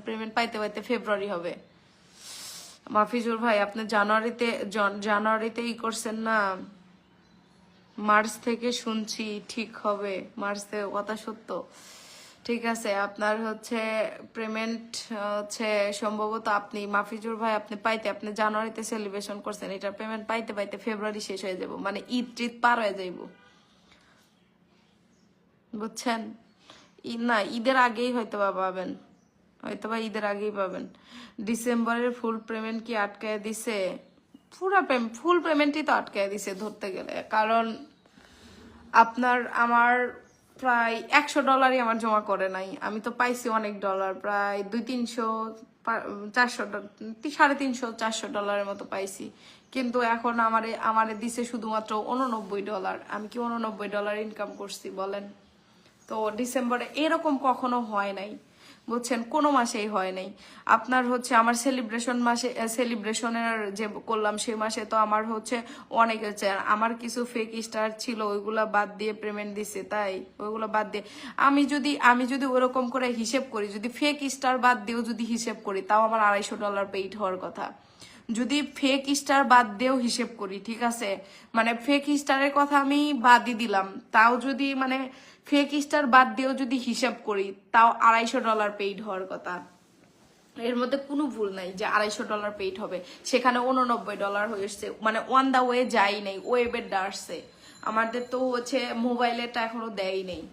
Payment পাইতে পাইতে ফেব্রুয়ারি হবে। মাফিজুর ভাই আপনি জানুয়ারিতে ই করছেন না, মার্চ থেকে শুনছি ঠিক হবে, মার্চ থেকে কথা সত্য। ঠিক আছে, আপনার হচ্ছে পেমেন্ট হচ্ছে সম্ভবত আপনি মাফিজুর ভাই আপনি জানুয়ারিতে সেলিব্রেশন করছেন, এটার পেমেন্ট পাইতে পাইতে ফেব্রুয়ারি শেষ হয়ে যাব, মানে ঈদ পার হয়ে যাইব, বুঝছেন? না, ঈদের আগেই হয়তো বা পাবেন, হয়তো বা ঈদের আগেই পাবেন। ডিসেম্বরের ফুল পেমেন্ট কি আটকায় দিছে? ফুল পেমেন্টই তো আটকায় দিছে ধরতে গেলে, কারণ আমার প্রায় $100 আমার জমা করে নাই, আমি তো পাইছি অনেক ডলার, প্রায় 200-300 400 $350-400 মতো পাইছি, কিন্তু এখন আমারে দিছে শুধুমাত্র $89। আমি কি $89 ইনকাম করছি বলেন? তো ডিসেম্বরে এরকম কখনো হয় নাই, বুঝছেন, কোনো মাসেই হয় নাই। আপনার হচ্ছে আমার সেলিব্রেশনের যে করলাম সে মাসে তো আমার হচ্ছে অনেক হচ্ছে, আমার কিছু ফেক স্টার ছিল ওইগুলা বাদ দিয়ে পেমেন্ট দিছে, তাই ওইগুলো বাদ দিয়ে আমি যদি ওরকম করে হিসেব করি, যদি ফেক স্টার বাদ দিয়েও যদি হিসেব করি, তাও আমার $250 পেইড হওয়ার কথা। যদি ফেক স্টার বাদ দিয়েও হিসেব করি, ঠিক আছে, মানে ফেক স্টারের কথা আমি বাদই দিলাম, তাও যদি মানে ফেক স্টার বাদ দিয়েও যদি হিসাব করি, তাও $250 পেইড হওয়ার কথা। এর মধ্যে কোনো ভুল নাই যে $250 পেইড হবে, সেখানে $89 হয়েছে, মানে অন দা ওয়ে যাই নাই, ওয়েবের আসছে, আমাদের তো হচ্ছে মোবাইলেরটা এখনো দেয় নেই।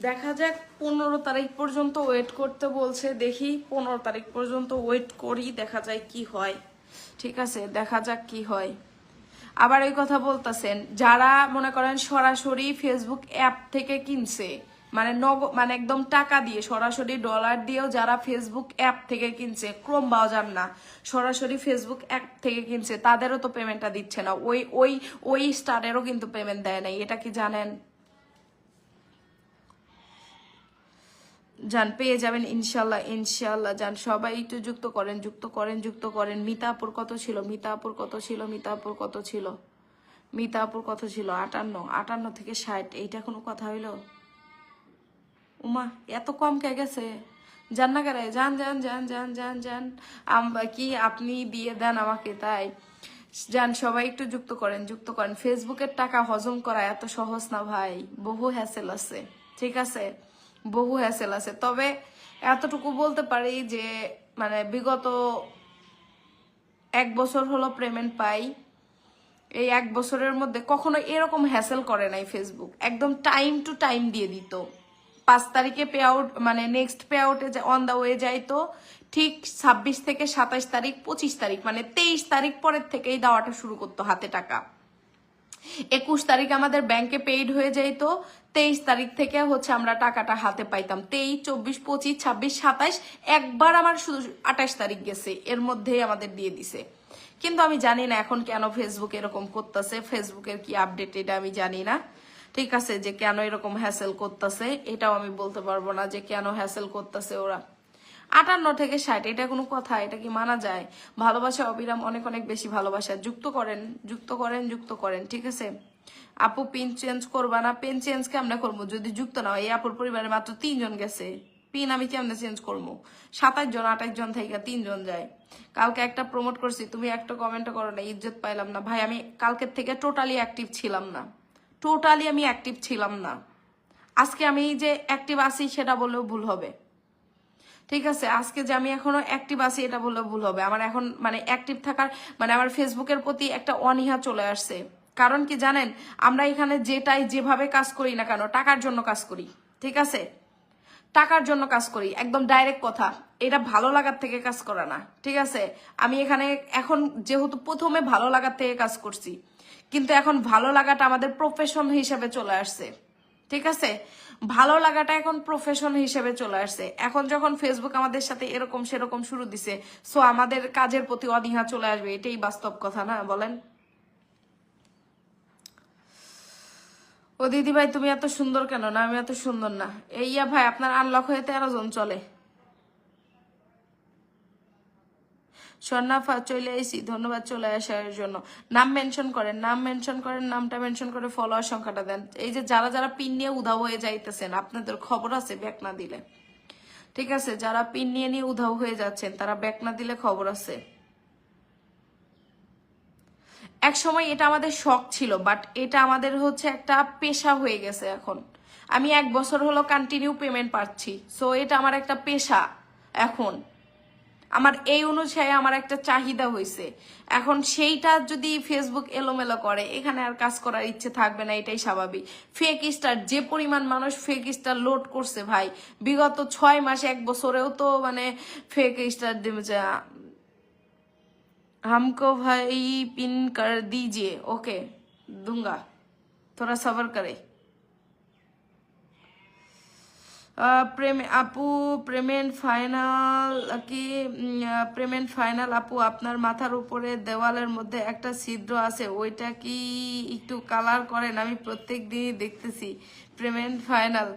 দেখা যাক, 15 তারিখ পর্যন্ত ওয়েট করতে বলছে, দেখি 15 তারিখ পর্যন্ত ওয়েট করি, দেখা যায় কি হয়। ঠিক আছে, দেখা যাক কি হয়। আবার এই কথা বলতেছেন যারা মনে করেন সরাসরি ফেসবুক অ্যাপ থেকে কিনছে, মানে একদম টাকা দিয়ে সরাসরি ডলার দিয়েও যারা ফেসবুক অ্যাপ থেকে কিনছে, ক্রোম ব্রাউজার না, সরাসরি ফেসবুক অ্যাপ থেকে কিনছে, তাদেরও তো পেমেন্টটা দিচ্ছে না, ওই স্টারেরও কিন্তু পেমেন্ট দেয় নাই, এটা কি জানেন? যান, পেয়ে যাবেন ইনশাল্লাহ, ইনশাল্লাহ। যান, সবাই একটু যুক্ত করেন। মিতাপুর কত ছিল? 58 থেকে 60, এইটা কোনো কথা হইলো? উমা, এত কম কে গেছে? যান না করে, যান। কি আপনি দিয়ে দেন আমাকে, তাই যান, সবাই একটু যুক্ত করেন। ফেসবুকের টাকা হজম করা এত সহজ না ভাই, বহু হ্যাসেল আছে, ঠিক আছে, বহু হ্যাসেল আছে। তবে এতটুকু বলতে পারি যে মানে বিগত 1 বছর হলো পেমেন্ট পাই, এই 1 বছরের মধ্যে কখনো এরকম হ্যাসেল করে নাই ফেসবুক, একদম টাইম টু টাইম দিয়ে দিত। 5 তারিখে পে আউট, মানে নেক্সট পে আউটে অন দা ওয়ে যাইতো, ঠিক 26 থেকে 27 তারিখ 25 তারিখ, মানে 23 তারিখ পরের থেকেই দেওয়াটা শুরু করতো হাতে টাকা। 21 তারিখ আমাদের ব্যাংকে পেইড হয়ে যাইতো, 23 তারিখ থেকে হচ্ছে আমরা টাকাটা হাতে পাইতাম। 23, 24, 25, 26, 27, একবার আমার শুধু 28 তারিখ গেছে, এর মধ্যেই আমাদের দিয়ে দিছে। কিন্তু আমি জানি না এখন কেন ফেসবুক এরকম করতেছে, ফেসবুকের কি আপডেট এটা আমি জানি না, ঠিক আছে, যে কেন এরকম হ্যাসেল করতেছে এটাও আমি বলতে পারবো না যে কেন হ্যাসেল করতেছে ওরা। 58 থেকে 60, এটা কোনো কথা? এটা কি মানা যায়? ভালোবাসা অবিরাম, অনেক অনেক বেশি ভালোবাসা। যুক্ত করেন, ঠিক আছে। আপু পিন চেঞ্জ করবা না? পিন চেঞ্জ কেমনে করবো যদি যুক্ত না হয়? এই আপুর পরিবারে মাত্র 3 জন গেছে, পিন আমি কেমনে চেঞ্জ করবো? 27 জন 28 জন থেকে 3 জন যায়। কালকে একটা প্রমোট করছি, তুমি একটা কমেন্ট করো না, ইজ্জত পাইলাম না ভাই। আমি কালকের থেকে টোটালি অ্যাক্টিভ ছিলাম না, আজকে আমি যে অ্যাক্টিভ আছি সেটা বললেও ভুল হবে, ঠিক আছে। আজকে যে আমি এখনো অ্যাক্টিভ আছি এটা বললেও ভুল হবে। আমার এখন মানে অ্যাক্টিভ থাকার মানে আমার ফেসবুকের প্রতি একটা অনীহা চলে আসছে। কারণ কি জানেন, আমরা এখানে যেভাবে কাজ করি না কেন, টাকার জন্য কাজ করি, ঠিক আছে, টাকার জন্য কাজ করি, একদম ডাইরেক্ট কথা। এটা ভালো লাগার থেকে কাজ করা না, ঠিক আছে। আমি এখানে এখন যেহেতু প্রথমে ভালো লাগার থেকে কাজ করছি, কিন্তু এখন ভালো লাগাটা আমাদের প্রফেশন হিসেবে চলে আসছে, ঠিক আছে। ভালো লাগাটা এখন প্রফেশন হিসেবে চলে আসছে। এখন যখন ফেসবুক আমাদের সাথে এরকম সেরকম শুরু দিছে, সো আমাদের কাজের প্রতি অনীহা চলে আসবে, এটাই বাস্তব কথা না, বলেন? ও দিদি ভাই তুমি এত সুন্দর কেন? না আমি এত সুন্দর না। এইয়া ভাই আপনার আনলক হয়ে 13 জন চলে। স্বর্ণাফা চলে আইসি, ধন্যবাদ চলে আসার জন্য। নাম মেনশন করেন, নাম মেনশন করেন, নামটা মেনশন করে ফলোয়ার সংখ্যাটা দেন। এই যে যারা যারা পিন নিয়ে উধাও হয়ে যাইতেছেন, আপনাদের খবর আছে ব্যাক না দিলে, ঠিক আছে? যারা পিন নিয়ে নিয়ে উধাও হয়ে যাচ্ছেন তারা ব্যাক না দিলে খবর আছে। এক সময় এটা আমাদের শখ ছিল, বাট এটা আমাদের হচ্ছে একটা পেশা হয়ে গেছে এখন। আমি 1 বছর হলো কন্টিনিউ পেমেন্ট পাচ্ছি, সো এটা আমার একটা পেশা এখন। আমার এই অনুযায়ী আমার একটা চাহিদা হয়েছে। এখন সেইটা যদি ফেসবুক এলোমেলো করে, এখানে আর কাজ করার ইচ্ছে থাকবে না, এটাই স্বাভাবিক। ফেক স্টার, যে পরিমাণ মানুষ ফেক স্টার লোড করছে ভাই, বিগত 6 মাস 1 বছরেও তো মানে ফেক স্টার দিয়েছে। हमको भाई पिन कर दीजिए, ओके दूंगा, थोड़ा सब्र करे। প্রেম আপু, পেমেন্ট ফাইনাল কি? পেমেন্ট ফাইনাল আপু, আপনার মাথার উপরে দেওয়ালের মধ্যে একটা ছিদ্র আছে, ওইটা কি একটু কালার করেন? আমি প্রত্যেক দিনই দেখতেছি। পেমেন্ট ফাইনাল,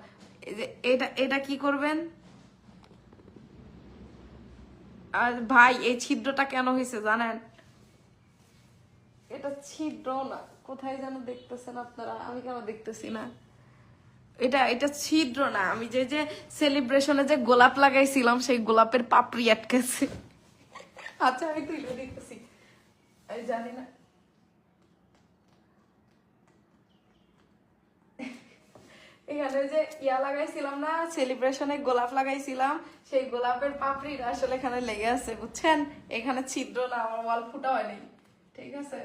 এটা এটা কি করবেন? আর ভাই এই ছিদ্রটা কেন হয়েছে জানেন? এটা ছিদ্র না, কোথায় যেন দেখতেছেন আপনারা, আমি কেন দেখতেছি না? এটা এটা ছিদ্র না, আমি যে যে সেলিব্রেশনে যে গোলাপ লাগাইছিলাম সেই গোলাপের পাপড়ি আটকেছে। আচ্ছা আমি তুলে দেখতেছি, আমি জানি না। এখানে যে ইয়া লাগাইছিলাম না, সেলিব্রেশনে গোলাপ লাগাইছিলাম, সেই গোলাপের পাপড়িটা আসলে এখানে লেগে আছে, বুঝছেন? এখানে ছিদ্র না, আমার ওয়াল ফুটা হয়নি, ঠিক আছে?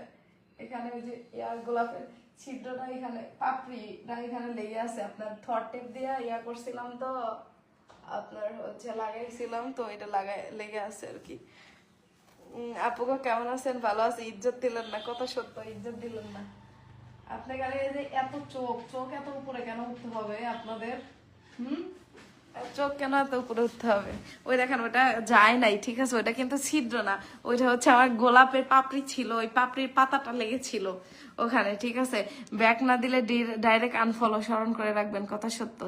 এখানে ওই যে ইয়া গোলাপের ছিদ্রটা, এখানে পাপড়িটা এখানে লেগে আছে। আপনার থর টেপ দিয়ে ইয়া করছিলাম তো, আপনার হচ্ছে লাগাইছিলাম তো, এটা লেগে আছে আর কি। আপুকে কেমন আছেন? ভালো আছে। ইজ্জত দিলেন না, কথা সত্য, ইজ্জত দিলেন না। আপনার এই যে এত চোখ, চোখ এত উপরে কেন উঠতে হবে আপনাদের? চোখ কেন এত উপরে উঠতে হবে? ওই দেখেন ওটা যায় নাই, ঠিক আছে? ওইটা কিন্তু ছিদ্র না, ওইটা হচ্ছে আমার গোলাপের পাপড়ি ছিল, ওই পাপড়ির পাতাটা লেগেছিল ওখানে, ঠিক আছে? ব্যাক না দিলে ডাইরেক্ট আনফলো, স্মরণ করে রাখবেন, কথা সত্য।